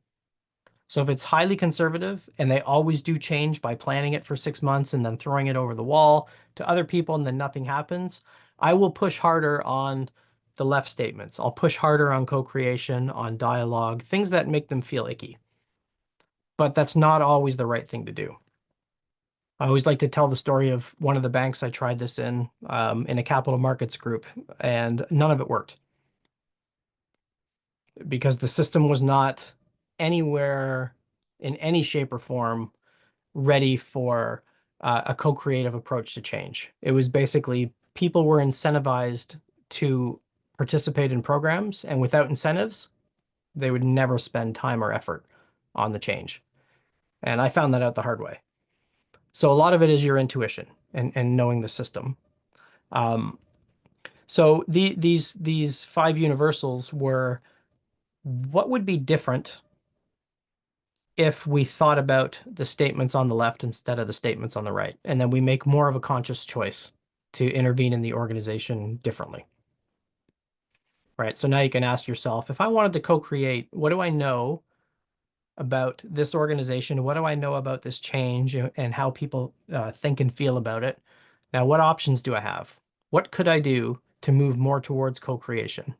So if it's highly conservative and they always do change by planning it for 6 months and then throwing it over the wall to other people and then nothing happens, I will push harder on the left statements. I'll push harder on co-creation, on dialogue, things that make them feel icky. But that's not always the right thing to do. I always like to tell the story of one of the banks I tried this in a capital markets group, and none of it worked. Because the system was not anywhere in any shape or form ready for a co-creative approach to change. It was basically people were incentivized to participate in programs, and without incentives, they would never spend time or effort on the change. And I found that out the hard way. So a lot of it is your intuition and knowing the system. So these 5 universals were, what would be different if we thought about the statements on the left instead of the statements on the right, and then we make more of a conscious choice to intervene in the organization differently. Right, so now you can ask yourself, if I wanted to co-create, what do I know about this organization? What do I know about this change and how people think and feel about it? Now, what options do I have? What could I do to move more towards co-creation?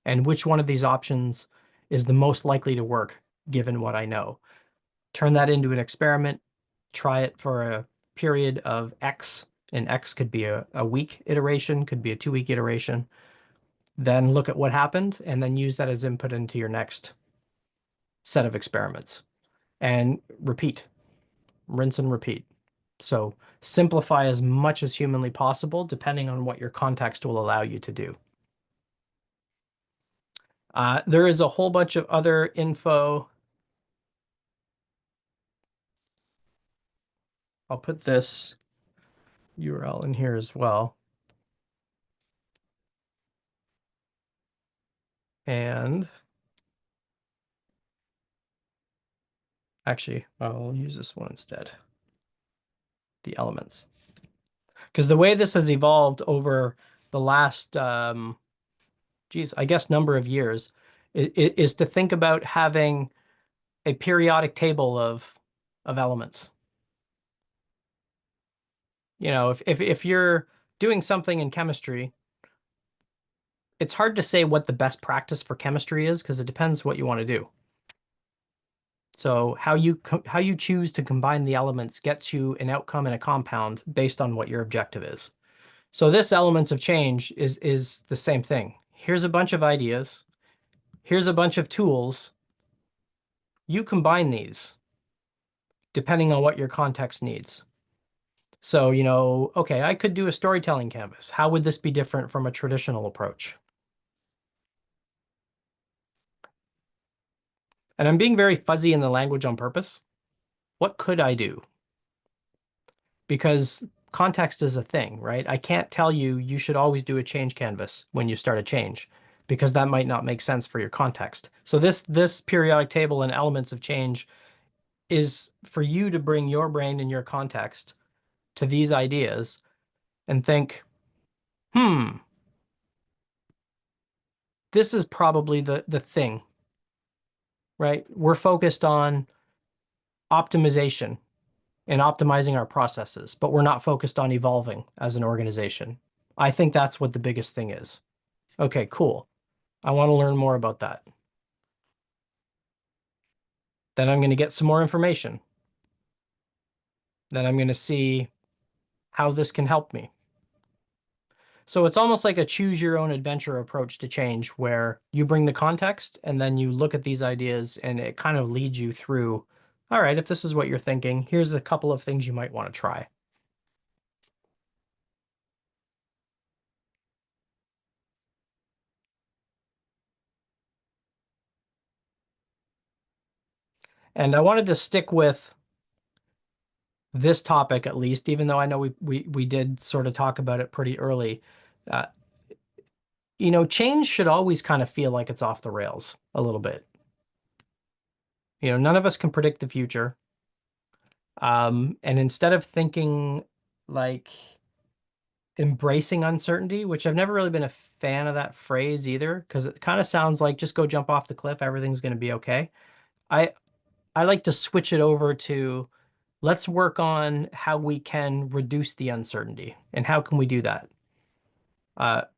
And which one of these options is the most likely to work given what I know? Turn that into an experiment, try it for a period of X, and X could be a week iteration, could be a 2-week iteration. Then look at what happened and then use that as input into your next set of experiments. And repeat, rinse and repeat. So simplify as much as humanly possible, depending on what your context will allow you to do. There is a whole bunch of other info. I'll put this URL in here as well. And actually, I'll use this one instead. The elements. Because the way this has evolved over the last, I guess number of years, is to think about having a periodic table of elements. You know, if you're doing something in chemistry, it's hard to say what the best practice for chemistry is because it depends what you want to do. So how you choose to combine the elements gets you an outcome in a compound based on what your objective is. So this elements of change is the same thing. Here's a bunch of ideas. Here's a bunch of tools. You combine these depending on what your context needs. So, you know, okay, I could do a storytelling canvas. How would this be different from a traditional approach? And I'm being very fuzzy in the language on purpose. What could I do? Because context is a thing, right? I can't tell you you should always do a change canvas when you start a change, because that might not make sense for your context. So this periodic table and elements of change is for you to bring your brain and your context to these ideas and think, this is probably the thing, right? We're focused on optimization and optimizing our processes, but we're not focused on evolving as an organization. I think that's what the biggest thing is. Okay, cool. I want to learn more about that. Then I'm going to get some more information. Then I'm going to see how this can help me. So it's almost like a choose your own adventure approach to change, where you bring the context and then you look at these ideas and it kind of leads you through, all right, if this is what you're thinking, here's a couple of things you might want to try. And I wanted to stick with this topic at least, even though I know we did sort of talk about it pretty early. Change should always kind of feel like it's off the rails a little bit. None of us can predict the future. And instead of thinking like embracing uncertainty, which I've never really been a fan of that phrase either, because it kind of sounds like just go jump off the cliff, everything's going to be okay. I like to switch it over to let's work on how we can reduce the uncertainty. And how can we do that?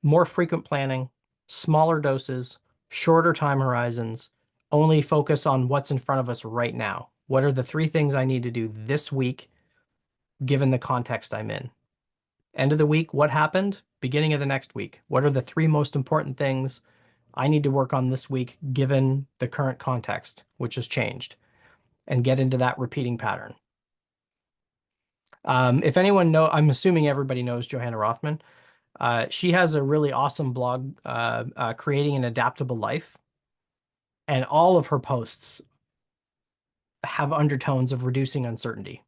More frequent planning, smaller doses, shorter time horizons, only focus on what's in front of us right now. What are the 3 things I need to do this week, given the context I'm in? End of the week, what happened? Beginning of the next week, what are the 3 most important things I need to work on this week, given the current context, which has changed? And get into that repeating pattern. If anyone I'm assuming everybody knows Johanna Rothman. She has a really awesome blog, Creating an Adaptable Life. And all of her posts have undertones of reducing uncertainty.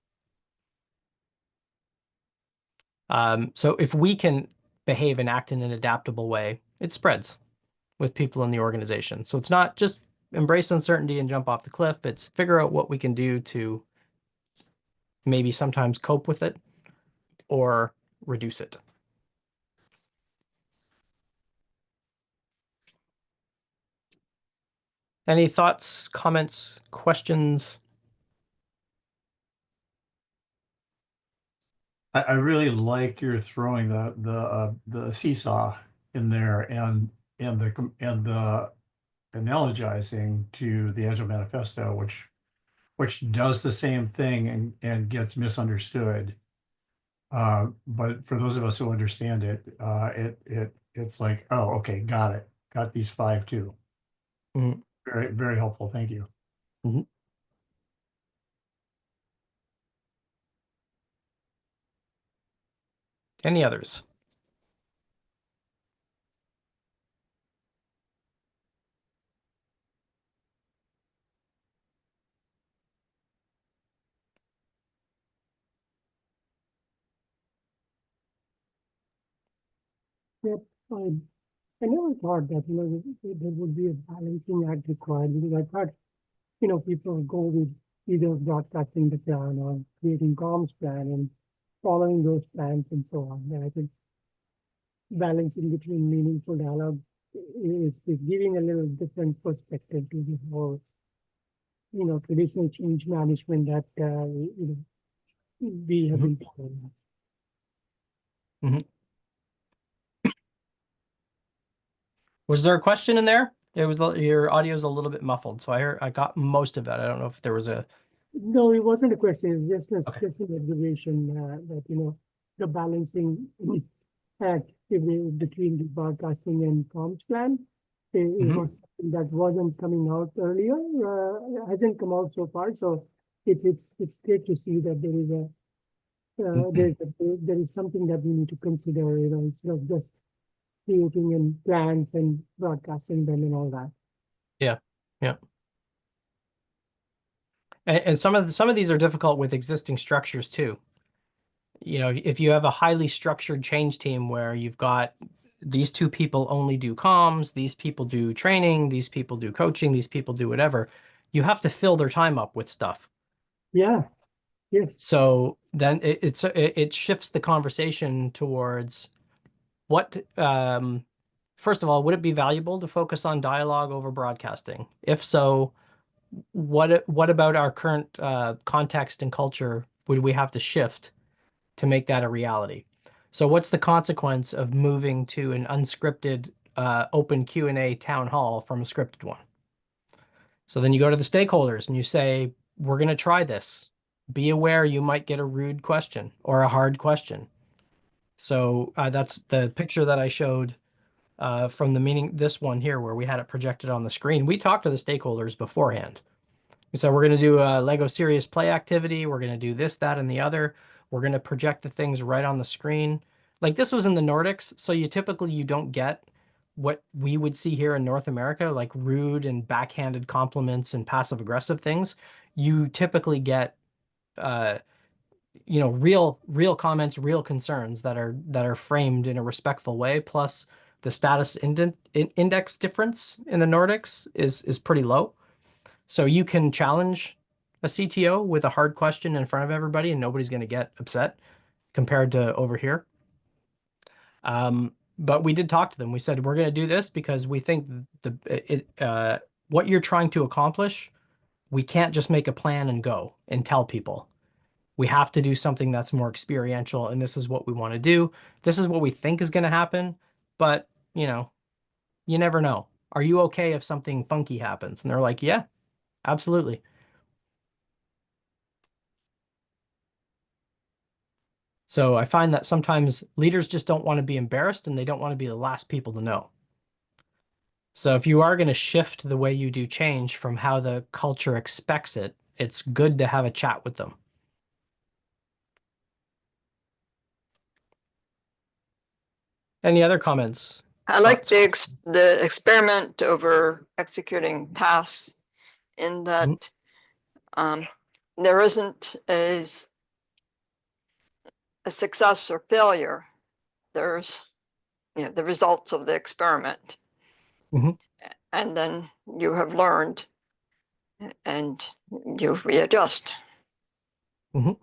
So if we can behave and act in an adaptable way, it spreads with people in the organization. So it's not just embrace uncertainty and jump off the cliff. It's figure out what we can do to maybe sometimes cope with it or reduce it. Any thoughts, comments, questions? I really like your throwing the seesaw in there and the analogizing to the Agile Manifesto, which does the same thing and gets misunderstood. But for those of us who understand it, it's like, oh, okay, got it. Got these 5 too. Mhm. Very, very helpful. Thank you. Mhm. Any others? Yep, I never thought that, there would be a balancing act required, because I thought, people go with either broadcasting the plan or creating comms plan and following those plans and so on. And I think balancing between meaningful dialogue is giving a little different perspective to the whole, traditional change management that, we have been following. Was there a question in there? It was your audio is a little bit muffled, so I got most of it. I don't know if there was a. No, it wasn't a question. It's Okay. just an observation that the balancing act between the broadcasting and comms plan was something that wasn't coming out earlier. Hasn't come out so far. So it's great to see that there is something that we need to consider. Instead of just creating in plans and broadcasting them and all that. Yeah. And some of these are difficult with existing structures too. If you have a highly structured change team where you've got these 2 people only do comms, these people do training, these people do coaching, these people do whatever, you have to fill their time up with stuff. Yeah, yes. So then it shifts the conversation towards what, first of all, would it be valuable to focus on dialogue over broadcasting? If so, what about our current context and culture would we have to shift to make that a reality? So what's the consequence of moving to an unscripted open Q&A town hall from a scripted one? So then you go to the stakeholders and you say, we're going to try this. Be aware you might get a rude question or a hard question. So that's the picture that I showed from the meeting, this one here, where we had it projected on the screen. We talked to the stakeholders beforehand. We said, we're going to do a Lego Serious Play activity. We're going to do this, that, and the other. We're going to project the things right on the screen. Like this was in the Nordics, so you don't get what we would see here in North America, like rude and backhanded compliments and passive aggressive things. You typically get real comments, real concerns that are framed in a respectful way. Plus, the status index difference in the Nordics is pretty low, so you can challenge a CTO with a hard question in front of everybody, and nobody's going to get upset compared to over here. But we did talk to them. We said, we're going to do this because we think what you're trying to accomplish, we can't just make a plan and go and tell people. We have to do something that's more experiential, and this is what we want to do. This is what we think is going to happen, but you never know. Are you okay if something funky happens? And they're like, yeah, absolutely. So I find that sometimes leaders just don't want to be embarrassed, and they don't want to be the last people to know. So if you are going to shift the way you do change from how the culture expects it, it's good to have a chat with them. Any other comments? I like Thoughts? the experiment over executing tasks in that there isn't a success or failure. There's the results of the experiment. Mhm. And then you have learned and you readjust. Mhm.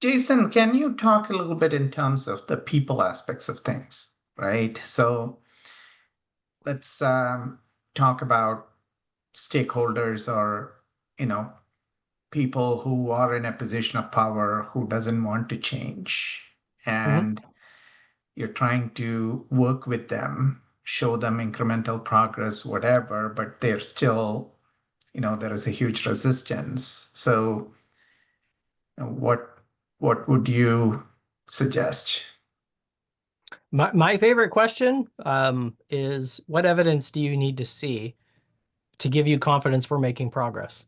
Jason, can you talk a little bit in terms of the people aspects of things, right? So let's talk about stakeholders or, people who are in a position of power who doesn't want to change. And you're trying to work with them, show them incremental progress, whatever, but they're still, there is a huge resistance. So what would you suggest? My favorite question is, what evidence do you need to see to give you confidence we're making progress?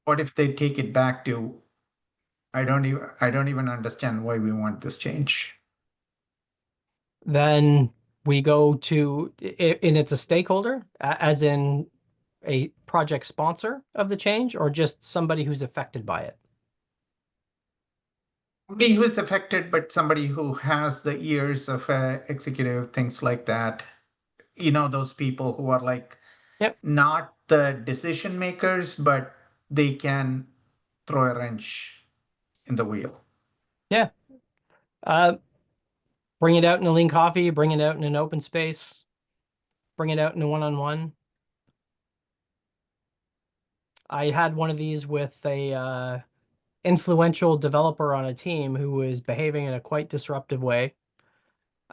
What if they take it back to, I don't even understand why we want this change? Then we go to, and it's a stakeholder, as in a project sponsor of the change, or just somebody who's affected by it? Somebody who is affected, but somebody who has the ears of executive, things like that. Those people who are like, Yep. not the decision makers, but they can throw a wrench in the wheel. Yeah. Bring it out in a lean coffee, bring it out in an open space, bring it out in a one-on-one. I had one of these with a influential developer on a team who was behaving in a quite disruptive way.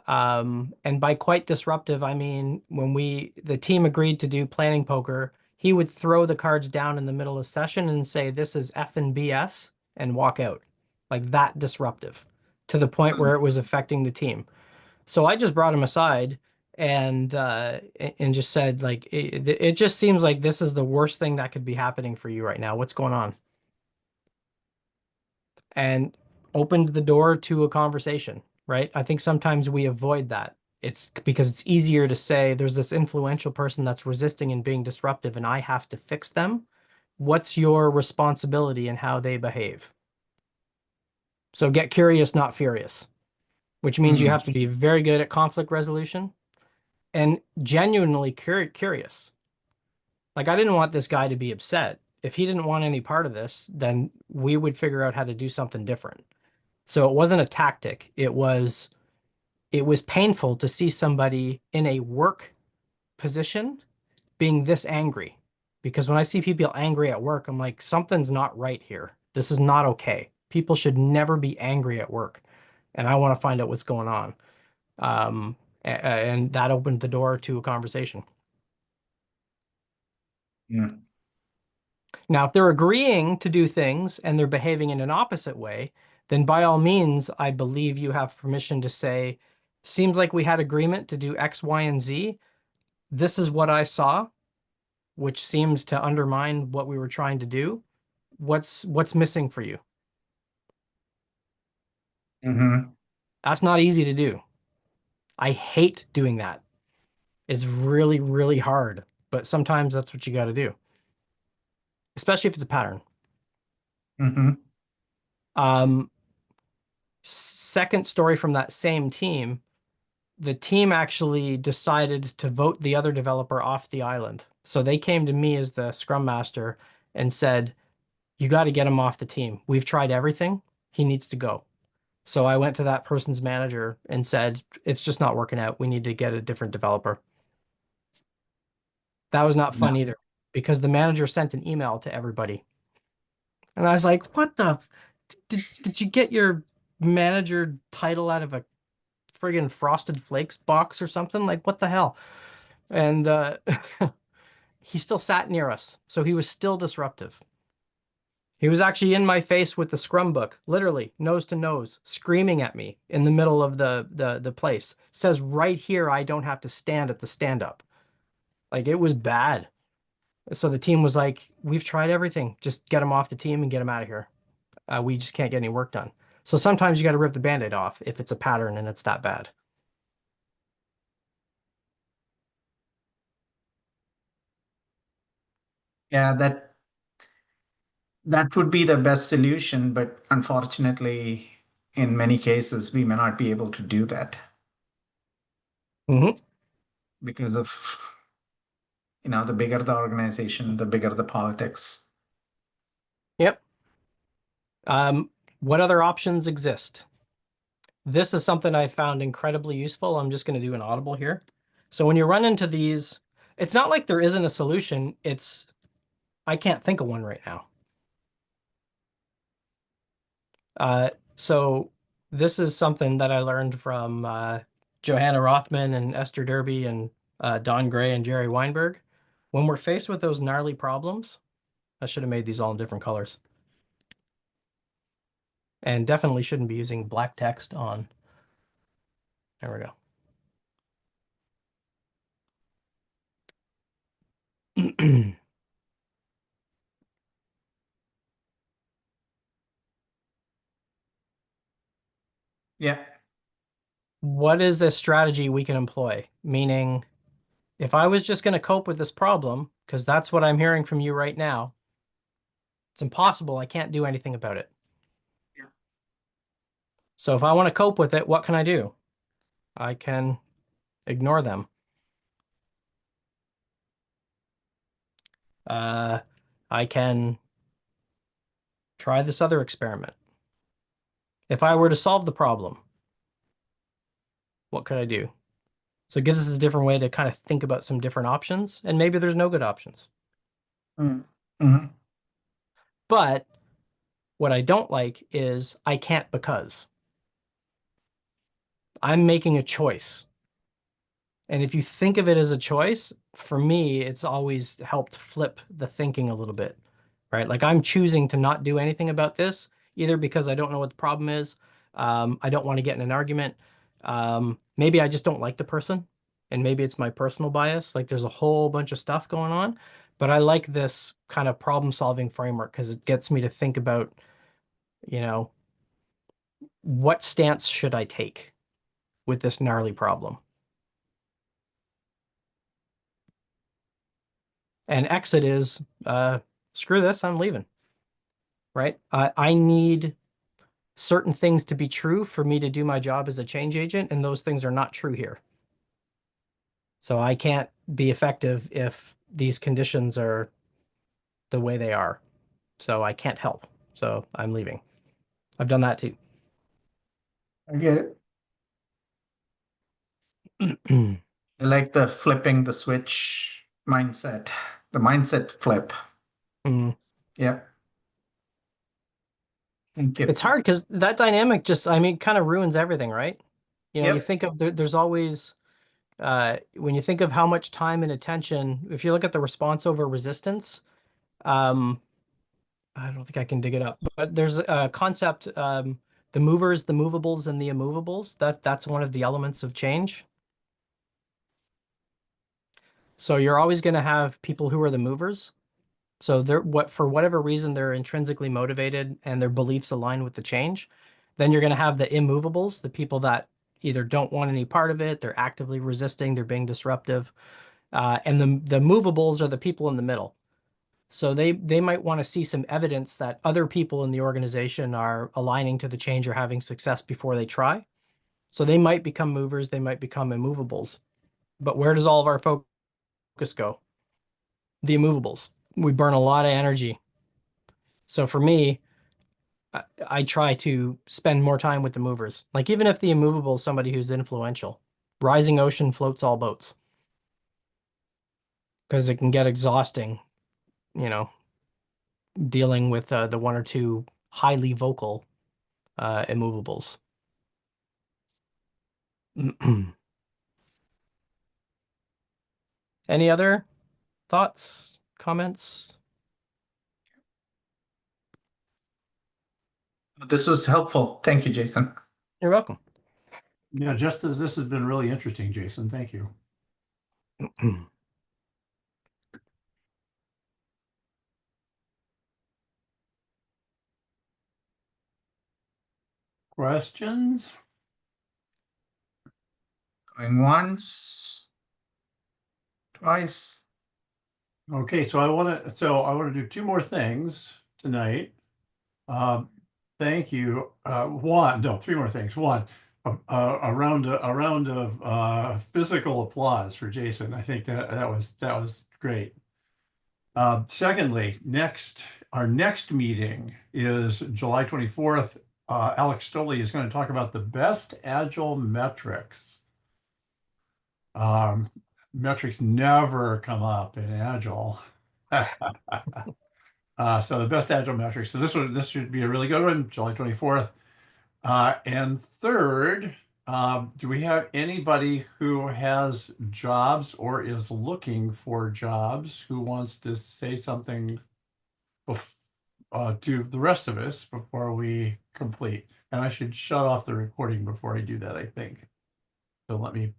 And by quite disruptive, I mean, when the team agreed to do planning poker, he would throw the cards down in the middle of session and say, this is F&B BS, and walk out. Like that disruptive, to the point where it was affecting the team. So I just brought him aside and just said, like, it just seems like this is the worst thing that could be happening for you right now. What's going on? And opened the door to a conversation, right? I think sometimes we avoid that. It's because it's easier to say there's this influential person that's resisting and being disruptive, and I have to fix them. What's your responsibility in how they behave? So get curious, not furious, which means you Mm. have to be very good at conflict resolution and genuinely curious. Like, I didn't want this guy to be upset. If he didn't want any part of this, then we would figure out how to do something different. So it wasn't a tactic. It was painful to see somebody in a work position being this angry. Because when I see people angry at work, I'm like, something's not right here. This is not okay. People should never be angry at work. And I want to find out what's going on. And that opened the door to a conversation. Yeah. Now, if they're agreeing to do things and they're behaving in an opposite way, then by all means, I believe you have permission to say, seems like we had agreement to do X, Y, and Z. This is what I saw, which seems to undermine what we were trying to do. What's missing for you? Mm-hmm. That's not easy to do. I hate doing that. It's really, really hard, but sometimes that's what you got to do, especially if it's a pattern. Mm-hmm. Second story from that same team, the team actually decided to vote the other developer off the island. So they came to me as the scrum master and said, you got to get him off the team. We've tried everything. He needs to go. So I went to that person's manager and said, it's just not working out. We need to get a different developer. That was not fun either, because the manager sent an email to everybody. And I was like, what the? Did you get your manager title out of a friggin' Frosted Flakes box or something? Like, what the hell? And he still sat near us, so he was still disruptive. He was actually in my face with the scrum book, literally nose to nose, screaming at me in the middle of the place. Says right here, I don't have to stand at the stand up. Like, it was bad. So the team was like, we've tried everything. Just get him off the team and get him out of here. We just can't get any work done. So sometimes you got to rip the Band-Aid off if it's a pattern and it's that bad. Yeah, that would be the best solution, but unfortunately, in many cases, we may not be able to do that Mm-hmm. because of, the bigger the organization, the bigger the politics. Yep. What other options exist? This is something I found incredibly useful. I'm just going to do an audible here. So when you run into these, it's not like there isn't a solution. It's, I can't think of one right now. So this is something that I learned from Johanna Rothman and Esther Derby and Don Gray and Jerry Weinberg. When we're faced with those gnarly problems, I should have made these all in different colors. And definitely shouldn't be using black text on. There we go. Yeah. What is a strategy we can employ? Meaning, if I was just going to cope with this problem, because that's what I'm hearing from you right now, it's impossible. I can't do anything about it. Yeah. So if I want to cope with it, what can I do? I can ignore them. I can try this other experiment. If I were to solve the problem, what could I do? So it gives us a different way to kind of think about some different options, and maybe there's no good options. Mm-hmm. But what I don't like is I can't because I'm making a choice. And if you think of it as a choice, for me, it's always helped flip the thinking a little bit, right? Like, I'm choosing to not do anything about this, either because I don't know what the problem is. I don't want to get in an argument. Maybe I just don't like the person, and maybe it's my personal bias. Like, there's a whole bunch of stuff going on, but I like this kind of problem solving framework because it gets me to think about, what stance should I take with this gnarly problem? And exit is, screw this, I'm leaving. Right? I need certain things to be true for me to do my job as a change agent, and those things are not true here. So I can't be effective if these conditions are the way they are. So I can't help. So I'm leaving. I've done that too. I get it. I like the flipping the switch mindset, the mindset flip. Mm. Yeah. Thank you. It's hard because that dynamic just, I mean, kind of ruins everything, right? You know, you Yep. think of there's always, when you think of how much time and attention, if you look at the response over resistance, I don't think I can dig it up, but there's a concept, the movers, the movables, and the immovables. That's one of the elements of change. So you're always going to have people who are the movers. So they're for whatever reason they're intrinsically motivated and their beliefs align with the change. Then you're going to have the immovables, the people that either don't want any part of it, they're actively resisting, they're being disruptive, and the movables are the people in the middle. So they might want to see some evidence that other people in the organization are aligning to the change or having success before they try. So they might become movers, they might become immovables. But where does all of our focus go? The immovables. We burn a lot of energy. So for me, I try to spend more time with the movers. Like even if the immovable is somebody who's influential, rising ocean floats all boats. Because it can get exhausting, you know, dealing with the one or two highly vocal immovables. Any other thoughts, comments? This was helpful. Thank you, Jason. You're welcome. Yeah, just as this has been really interesting, Jason. Thank you. Questions? Going once, twice. Okay, so I want to do two more things tonight. Thank you. Three more things. One, a round of physical applause for Jason. I think that was great. Secondly, our next meeting is July 24th. Alex Stoley is going to talk about the best agile metrics. Metrics never come up in agile. So the best agile metrics. So this should be a really good one, July 24th. And third, do we have anybody who has jobs or is looking for jobs who wants to say something to the rest of us before we complete? And I should shut off the recording before I do that, I think. So let me